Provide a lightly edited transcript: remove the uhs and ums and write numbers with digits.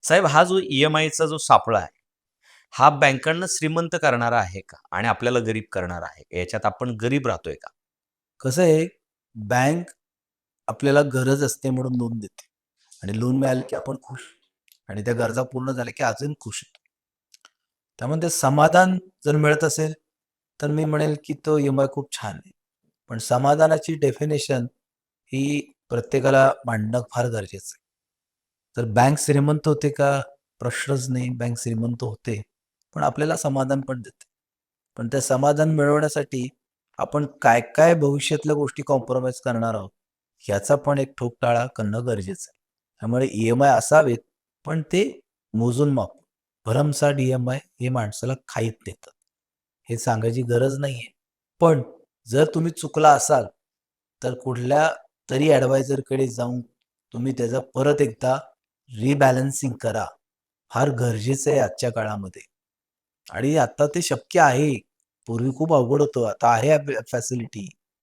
साहेब, हा जो ई-एम-आयचा जो सापळा आहे, हा बँकांना श्रीमंत करणारा आहे का? आणि आपल्याला गरीब करणारा आहे का? याच्यात आपण गरीब राहतोय का? कसं आहे, बँक आपल्याला गरज असते म्हणून लोन देते आणि लोन मिळालं की आपण खुश आणि त्या गरजा पूर्ण झाल्या की अजून खुश होतो. त्यामुळे ते समाधान जर मिळत असेल, तर मी म्हणेल की तो ई-एम-आय खूप छान आहे. पण समाधानाची डेफिनेशन ही प्रत्येकाला मांडणं फार गरजेचं आहे. तर बँक श्रीमंत होते का? प्रश्नच नाही. बँक श्रीमंत होते, पण आपल्याला समाधान पण देते. पण ते समाधान मिळवण्यासाठी आपण काय-काय भविष्यातल्या गोष्टी कॉम्प्रोमाईज करणार आहोत, ह्याचा पण एक ठोकताळा करणं गरजेचं आहे. त्यामुळे ई-एम-आय असावेत, पण ते मोजून मापून. भरमसाठ ई-एम-आय हे माणसाला खाईत नेतात. हे सांगायची गरज नाहीये. पण जर तुम्ही चुकला असाल, तर कुठल्या तरी ॲडवायझरकडे जाऊन तुम्ही त्याचा परत एकदा रिबॅलन्सिंग करा. फार गरजेचं आहे आजच्या काळामध्ये आणि आता ते शक्य आहे. पूर्वी खूप अवघड होतं. आता आहे फॅसिलिटी.